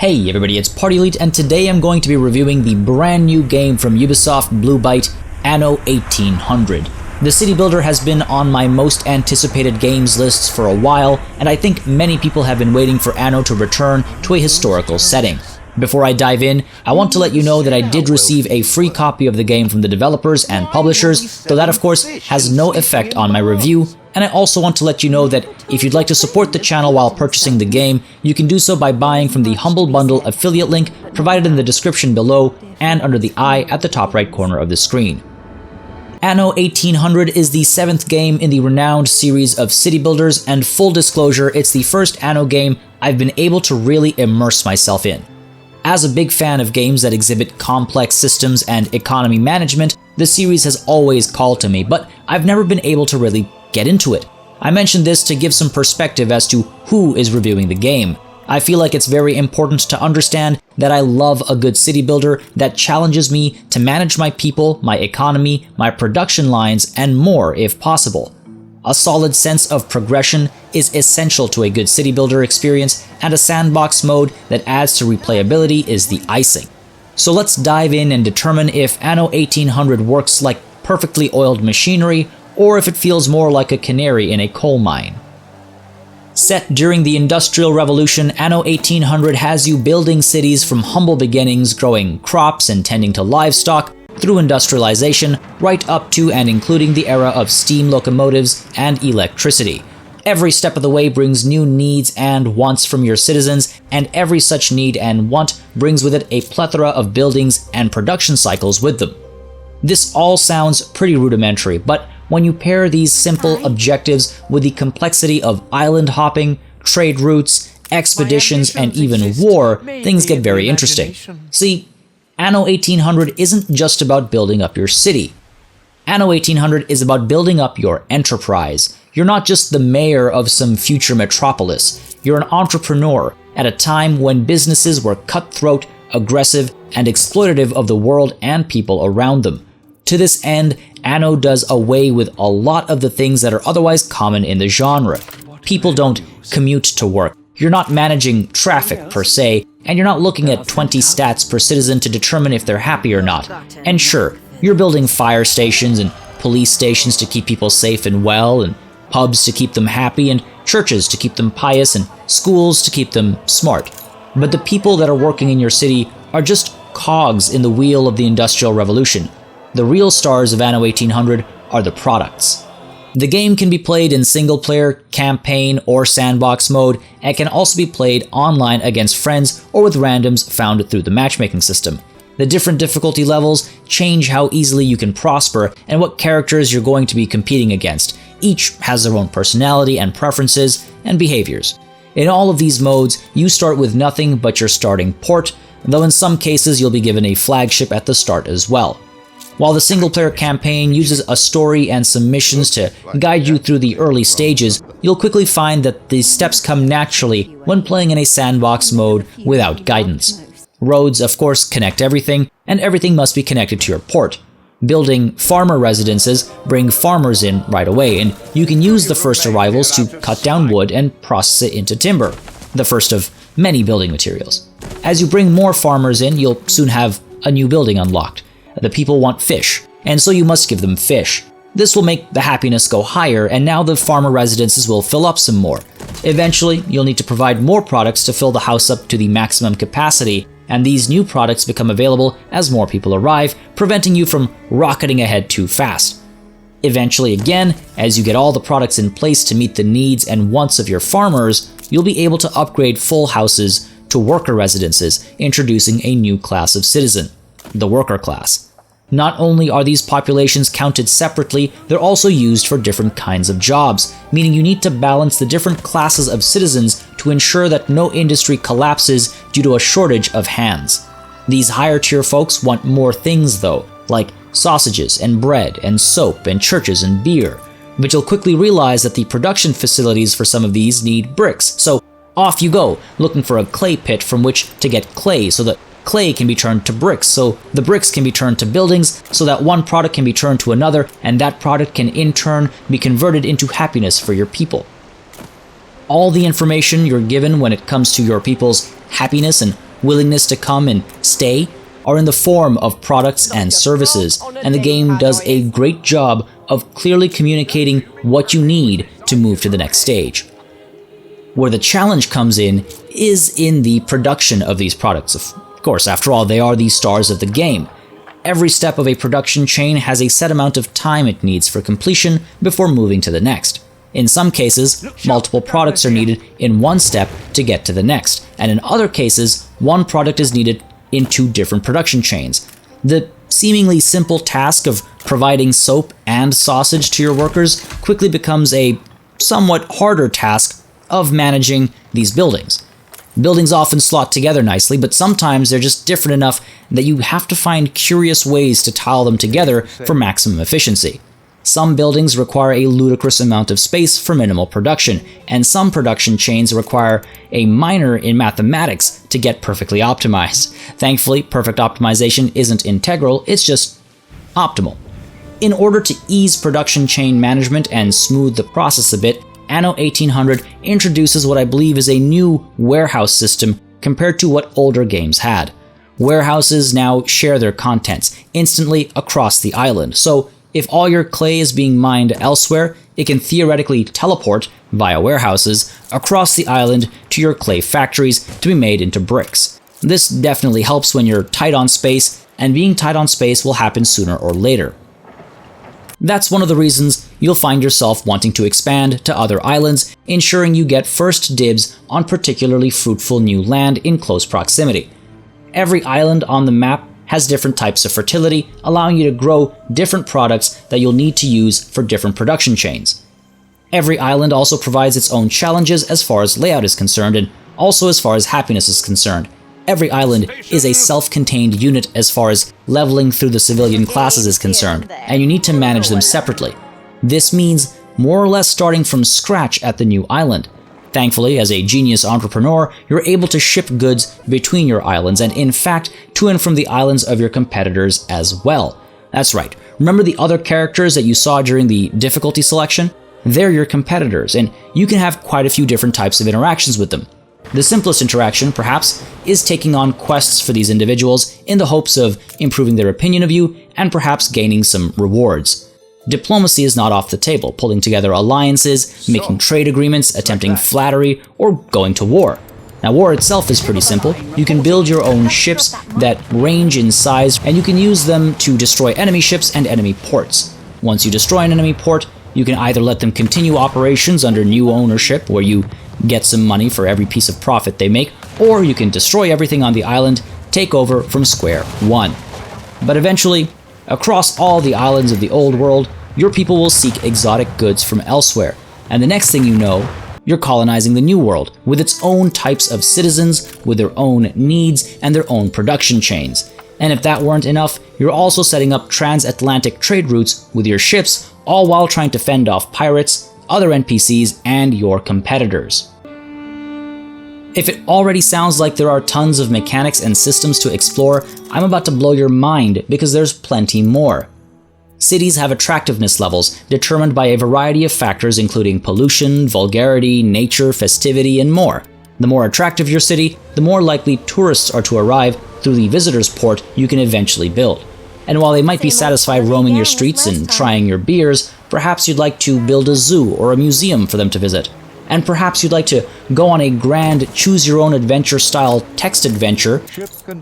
Hey everybody, it's Party Elite, and today I'm going to be reviewing the brand new game from Ubisoft Blue Byte, Anno 1800. The city builder has been on my most anticipated games lists for a while, and I think many people have been waiting for Anno to return to a historical setting. Before I dive in, I want to let you know that I did receive a free copy of the game from the developers and publishers, though that of course has no effect on my review, and I also want to let you know that if you'd like to support the channel while purchasing the game, you can do so by buying from the Humble Bundle affiliate link provided in the description below and under the eye at the top right corner of the screen. Anno 1800 is the 7th game in the renowned series of city builders, and full disclosure, it's the first Anno game I've been able to really immerse myself in. As a big fan of games that exhibit complex systems and economy management, the series has always called to me, but I've never been able to really get into it. I mentioned this to give some perspective as to who is reviewing the game. I feel like it's very important to understand that I love a good city builder that challenges me to manage my people, my economy, my production lines, and more if possible. A solid sense of progression is essential to a good city builder experience, and a sandbox mode that adds to replayability is the icing. So let's dive in and determine if Anno 1800 works like perfectly oiled machinery, or if it feels more like a canary in a coal mine. Set during the Industrial Revolution, Anno 1800 has you building cities from humble beginnings, growing crops and tending to livestock, through industrialization, right up to and including the era of steam locomotives and electricity. Every step of the way brings new needs and wants from your citizens, and every such need and want brings with it a plethora of buildings and production cycles with them. This all sounds pretty rudimentary, but when you pair these simple objectives with the complexity of island hopping, trade routes, expeditions, and even war, things get very interesting. See, Anno 1800 isn't just about building up your city. Anno 1800 is about building up your enterprise. You're not just the mayor of some future metropolis. You're an entrepreneur at a time when businesses were cutthroat, aggressive, and exploitative of the world and people around them. To this end, Anno does away with a lot of the things that are otherwise common in the genre. People don't commute to work. You're not managing traffic per se, and you're not looking at 20 stats per citizen to determine if they're happy or not. And sure, you're building fire stations and police stations to keep people safe and well, and pubs to keep them happy, and churches to keep them pious, and schools to keep them smart. But the people that are working in your city are just cogs in the wheel of the Industrial Revolution. The real stars of Anno 1800 are the products. The game can be played in single-player, campaign, or sandbox mode, and can also be played online against friends or with randoms found through the matchmaking system. The different difficulty levels change how easily you can prosper and what characters you're going to be competing against. Each has their own personality and preferences and behaviors. In all of these modes, you start with nothing but your starting port, though in some cases you'll be given a flagship at the start as well. While the single-player campaign uses a story and some missions to guide you through the early stages, you'll quickly find that these steps come naturally when playing in a sandbox mode without guidance. Roads, of course, connect everything, and everything must be connected to your port. Building farmer residences bring farmers in right away, and you can use the first arrivals to cut down wood and process it into timber, the first of many building materials. As you bring more farmers in, you'll soon have a new building unlocked. The people want fish, and so you must give them fish. This will make the happiness go higher, and now the farmer residences will fill up some more. Eventually, you'll need to provide more products to fill the house up to the maximum capacity, and these new products become available as more people arrive, preventing you from rocketing ahead too fast. Eventually again, as you get all the products in place to meet the needs and wants of your farmers, you'll be able to upgrade full houses to worker residences, introducing a new class of citizen, the worker class. Not only are these populations counted separately, they're also used for different kinds of jobs, meaning you need to balance the different classes of citizens to ensure that no industry collapses due to a shortage of hands. These higher tier folks want more things though, like sausages and bread and soap and churches and beer. But you'll quickly realize that the production facilities for some of these need bricks, so off you go, looking for a clay pit from which to get clay so that clay can be turned to bricks, so the bricks can be turned to buildings, so that one product can be turned to another, and that product can in turn be converted into happiness for your people. All the information you're given when it comes to your people's happiness and willingness to come and stay, are in the form of products and services, and the game does a great job of clearly communicating what you need to move to the next stage. Where the challenge comes in is in the production of these products. Of course, after all, they are the stars of the game. Every step of a production chain has a set amount of time it needs for completion before moving to the next. In some cases, multiple products are needed in one step to get to the next, and in other cases, one product is needed in 2 different production chains. The seemingly simple task of providing soap and sausage to your workers quickly becomes a somewhat harder task of managing these buildings. Buildings often slot together nicely, but sometimes they're just different enough that you have to find curious ways to tile them together for maximum efficiency. Some buildings require a ludicrous amount of space for minimal production, and some production chains require a minor in mathematics to get perfectly optimized. Thankfully, perfect optimization isn't integral, it's just optimal. In order to ease production chain management and smooth the process a bit, Anno 1800 introduces what I believe is a new warehouse system compared to what older games had. Warehouses now share their contents instantly across the island, so if all your clay is being mined elsewhere, it can theoretically teleport, via warehouses, across the island to your clay factories to be made into bricks. This definitely helps when you're tight on space, and being tight on space will happen sooner or later. That's one of the reasons you'll find yourself wanting to expand to other islands, ensuring you get first dibs on particularly fruitful new land in close proximity. Every island on the map has different types of fertility, allowing you to grow different products that you'll need to use for different production chains. Every island also provides its own challenges as far as layout is concerned, and also as far as happiness is concerned. Every island is a self-contained unit as far as leveling through the civilian classes is concerned, and you need to manage them separately. This means more or less starting from scratch at the new island. Thankfully, as a genius entrepreneur, you're able to ship goods between your islands, and in fact, to and from the islands of your competitors as well. That's right, remember the other characters that you saw during the difficulty selection? They're your competitors, and you can have quite a few different types of interactions with them. The simplest interaction, perhaps, is taking on quests for these individuals in the hopes of improving their opinion of you and perhaps gaining some rewards. Diplomacy is not off the table, pulling together alliances, making trade agreements, attempting flattery, or going to war. Now, war itself is pretty simple. You can build your own ships that range in size, and you can use them to destroy enemy ships and enemy ports. Once you destroy an enemy port, you can either let them continue operations under new ownership, where you get some money for every piece of profit they make, or you can destroy everything on the island, take over from square one. But eventually, across all the islands of the old world, your people will seek exotic goods from elsewhere, and the next thing you know, you're colonizing the new world with its own types of citizens, with their own needs and their own production chains. And if that weren't enough, you're also setting up transatlantic trade routes with your ships, all while trying to fend off pirates, other NPCs, and your competitors. If it already sounds like there are tons of mechanics and systems to explore, I'm about to blow your mind because there's plenty more. Cities have attractiveness levels determined by a variety of factors including pollution, vulgarity, nature, festivity, and more. The more attractive your city, the more likely tourists are to arrive through the visitor's port you can eventually build. And while they might be satisfied roaming your streets and trying your beers, perhaps you'd like to build a zoo or a museum for them to visit. And perhaps you'd like to go on a grand choose-your-own-adventure style text adventure,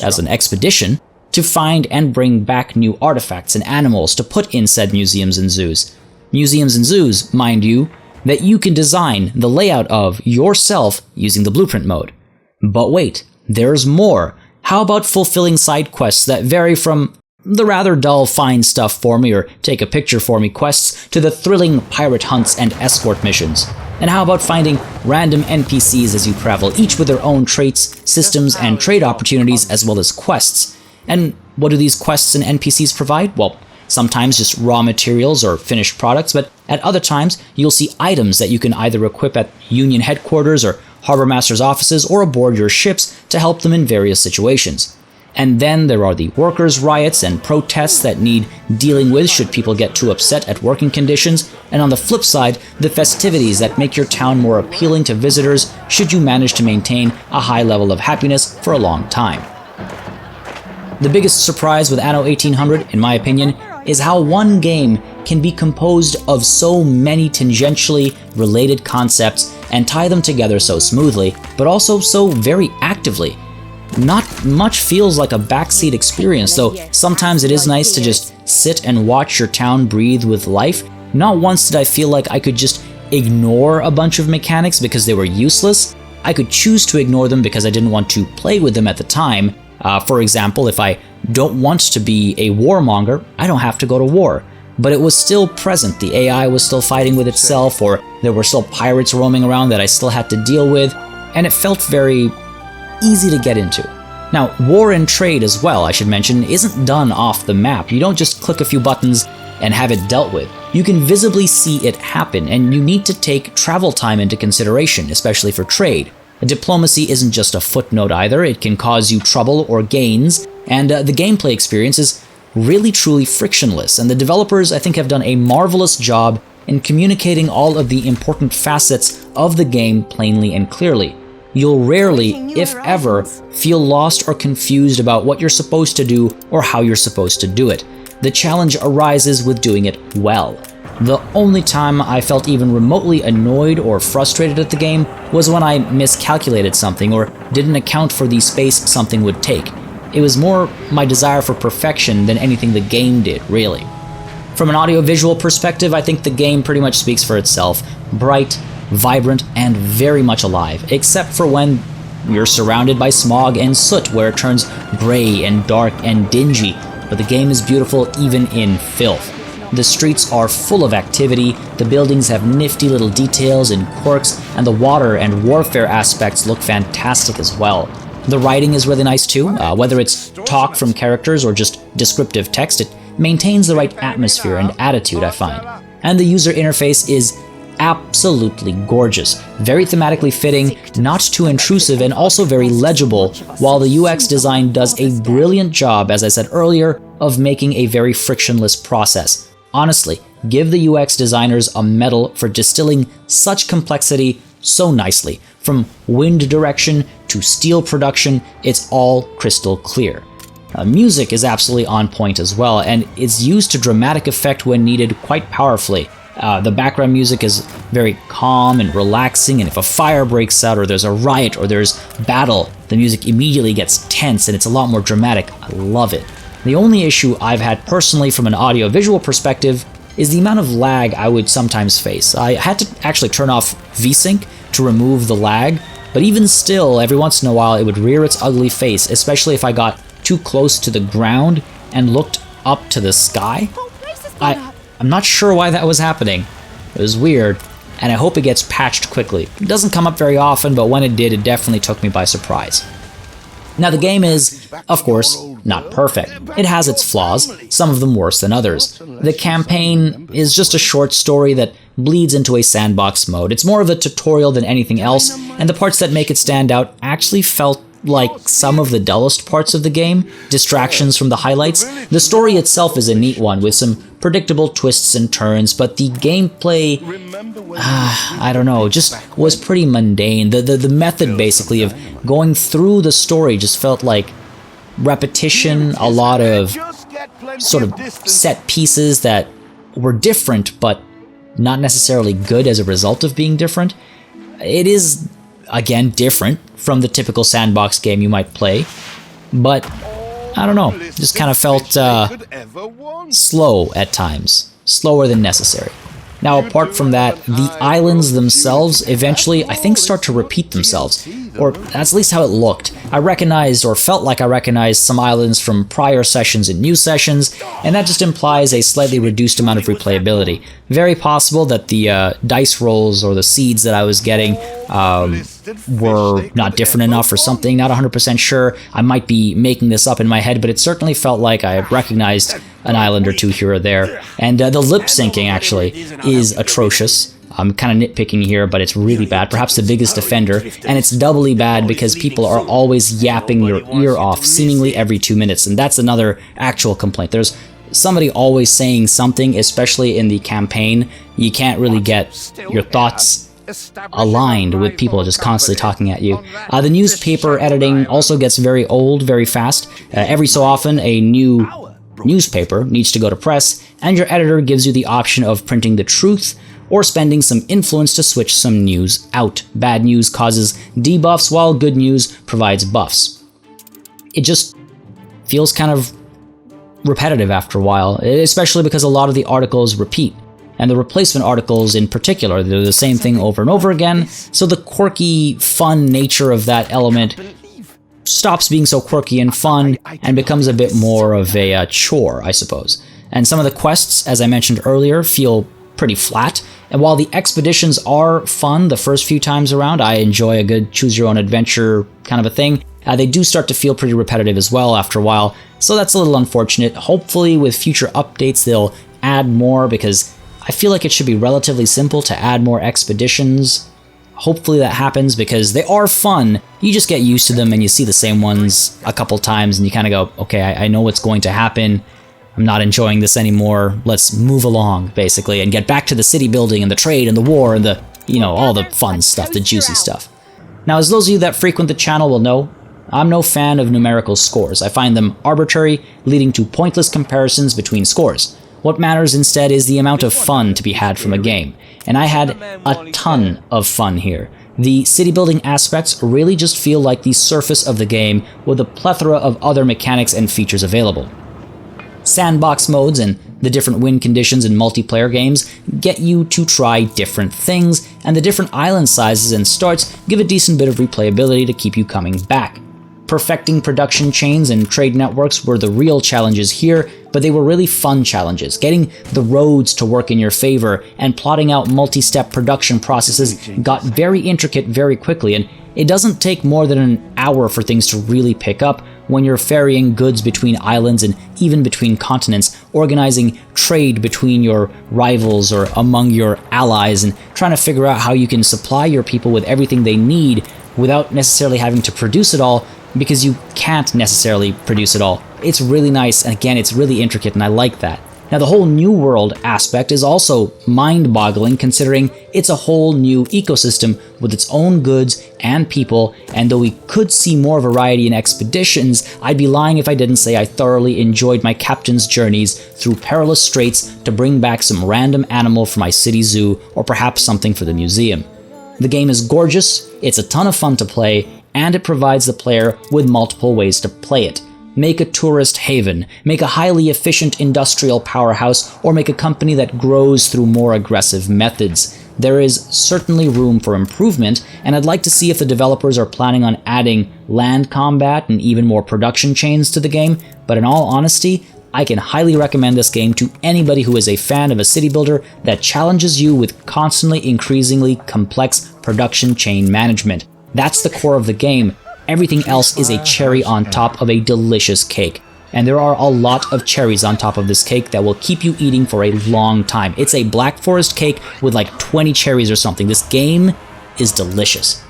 as an expedition, to find and bring back new artifacts and animals to put in said museums and zoos. Museums and zoos, mind you, that you can design the layout of yourself using the blueprint mode. But wait, there's more. How about fulfilling side quests that vary from the rather dull find stuff for me or take a picture for me quests to the thrilling pirate hunts and escort missions? And how about finding random NPCs as you travel, each with their own traits, systems, and trade opportunities as well as quests? And what do these quests and NPCs provide? Well, sometimes just raw materials or finished products, but at other times you'll see items that you can either equip at Union headquarters or Harbor Master's offices or aboard your ships to help them in various situations. And then there are the workers' riots and protests that need dealing with should people get too upset at working conditions. And on the flip side, the festivities that make your town more appealing to visitors should you manage to maintain a high level of happiness for a long time. The biggest surprise with Anno 1800, in my opinion, is how one game can be composed of so many tangentially related concepts and tie them together so smoothly, but also so very actively. Not much feels like a backseat experience, though sometimes it is nice to just sit and watch your town breathe with life. Not once did I feel like I could just ignore a bunch of mechanics because they were useless. I could choose to ignore them because I didn't want to play with them at the time. For example, if I don't want to be a warmonger, I don't have to go to war. But it was still present. The AI was still fighting with itself, or there were still pirates roaming around that I still had to deal with, and it felt very easy to get into. Now, war and trade as well, I should mention, isn't done off the map. You don't just click a few buttons and have it dealt with. You can visibly see it happen, and you need to take travel time into consideration, especially for trade. Diplomacy isn't just a footnote either. It can cause you trouble or gains, and the gameplay experience is really truly frictionless, and the developers, I think, have done a marvelous job in communicating all of the important facets of the game plainly and clearly. You'll rarely, if ever, feel lost or confused about what you're supposed to do or how you're supposed to do it. The challenge arises with doing it well. The only time I felt even remotely annoyed or frustrated at the game was when I miscalculated something or didn't account for the space something would take. It was more my desire for perfection than anything the game did, really. From an audiovisual perspective, I think the game pretty much speaks for itself. Bright, vibrant, and very much alive, except for when you're surrounded by smog and soot where it turns gray and dark and dingy, but the game is beautiful even in filth. The streets are full of activity, the buildings have nifty little details and quirks, and the water and warfare aspects look fantastic as well. The writing is really nice too, whether it's talk from characters or just descriptive text, it maintains the right atmosphere and attitude, I find. And the user interface is absolutely gorgeous, very thematically fitting, not too intrusive, and also very legible, while the UX design does a brilliant job, as I said earlier, of making a very frictionless process. Honestly, give the UX designers a medal for distilling such complexity so nicely. From wind direction to steel production, it's all crystal clear. Music is absolutely on point as well, and it's used to dramatic effect when needed quite powerfully. The background music is very calm and relaxing, and if a fire breaks out or there's a riot or there's battle, the music immediately gets tense and it's a lot more dramatic. I love it. The only issue I've had personally from an audio-visual perspective is the amount of lag I would sometimes face. I had to actually turn off VSync to remove the lag, but even still, every once in a while it would rear its ugly face, especially if I got too close to the ground and looked up to the sky. I'm not sure why that was happening. It was weird, and I hope it gets patched quickly. It doesn't come up very often, but when it did, it definitely took me by surprise. Now, the game is, of course, not perfect. It has its flaws, some of them worse than others. The campaign is just a short story that bleeds into a sandbox mode. It's more of a tutorial than anything else, and the parts that make it stand out actually felt like some of the dullest parts of the game, distractions from the highlights. The story itself is a neat one, with some predictable twists and turns, but the gameplay, I don't know, just was pretty mundane. The method, basically, of going through the story just felt like repetition, a lot of sort of set pieces that were different, but not necessarily good as a result of being different. It is, again, different from the typical sandbox game you might play, but I don't know, just kind of felt slow at times, slower than necessary. Now, apart from that, the islands themselves eventually, I think, start to repeat themselves, or that's at least how it looked. I recognized, or felt like I recognized, some islands from prior sessions and new sessions, and that just implies a slightly reduced amount of replayability. Very possible that the dice rolls or the seeds that I was getting were not different enough or something, not 100% sure. I might be making this up in my head, but it certainly felt like I recognized an island or two here or there. And the lip syncing, actually, is atrocious. I'm kind of nitpicking here, but it's really bad, perhaps the biggest offender, and it's doubly bad because people are always yapping your ear off seemingly every 2 minutes, and that's another actual complaint. There's somebody always saying something, especially in the campaign. You can't really get your thoughts aligned with people just constantly talking at you. The newspaper editing also gets very old very fast. Every so often, a new newspaper needs to go to press, and your editor gives you the option of printing the truth or spending some influence to switch some news out. Bad news causes debuffs, while good news provides buffs. It just feels kind of repetitive after a while, especially because a lot of the articles repeat. And the replacement articles in particular, they're the same thing over and over again, so the quirky, fun nature of that element stops being so quirky and fun and becomes a bit more of a chore, I suppose. And some of the quests, as I mentioned earlier, feel pretty flat, and while the expeditions are fun the first few times around, I enjoy a good choose-your-own-adventure kind of a thing, they do start to feel pretty repetitive as well after a while, so that's a little unfortunate. Hopefully with future updates they'll add more, because I feel like it should be relatively simple to add more expeditions. Hopefully that happens, because they are fun. You just get used to them and you see the same ones a couple times and you kind of go, okay, I know what's going to happen. I'm not enjoying this anymore. Let's move along, basically, and get back to the city building and the trade and the war and the, all the fun stuff, the juicy stuff. Now, as those of you that frequent the channel will know, I'm no fan of numerical scores. I find them arbitrary, leading to pointless comparisons between scores. What matters instead is the amount of fun to be had from a game, and I had a ton of fun here. The city building aspects really just feel like the surface of the game with a plethora of other mechanics and features available. Sandbox modes and the different win conditions in multiplayer games get you to try different things, and the different island sizes and starts give a decent bit of replayability to keep you coming back. Perfecting production chains and trade networks were the real challenges here, but they were really fun challenges. Getting the roads to work in your favor and plotting out multi-step production processes got very intricate very quickly, and it doesn't take more than an hour for things to really pick up when you're ferrying goods between islands and even between continents, organizing trade between your rivals or among your allies, and trying to figure out how you can supply your people with everything they need without necessarily having to produce it all, because you can't necessarily produce it all. It's really nice, and again, it's really intricate, and I like that. Now, the whole New World aspect is also mind-boggling, considering it's a whole new ecosystem with its own goods and people, and though we could see more variety in expeditions, I'd be lying if I didn't say I thoroughly enjoyed my captain's journeys through perilous straits to bring back some random animal for my city zoo, or perhaps something for the museum. The game is gorgeous, it's a ton of fun to play, and it provides the player with multiple ways to play it. Make a tourist haven, make a highly efficient industrial powerhouse, or make a company that grows through more aggressive methods. There is certainly room for improvement, and I'd like to see if the developers are planning on adding land combat and even more production chains to the game, but in all honesty, I can highly recommend this game to anybody who is a fan of a city builder that challenges you with constantly increasingly complex production chain management. That's the core of the game. Everything else is a cherry on top of a delicious cake. And there are a lot of cherries on top of this cake that will keep you eating for a long time. It's a Black Forest cake with like 20 cherries or something. This game is delicious.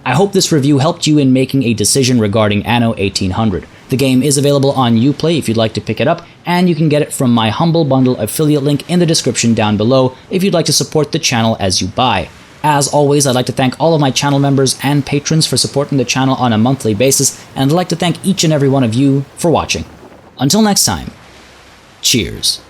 I hope this review helped you in making a decision regarding Anno 1800. The game is available on Uplay if you'd like to pick it up, and you can get it from my Humble Bundle affiliate link in the description down below if you'd like to support the channel as you buy. As always, I'd like to thank all of my channel members and patrons for supporting the channel on a monthly basis, and I'd like to thank each and every one of you for watching. Until next time, cheers.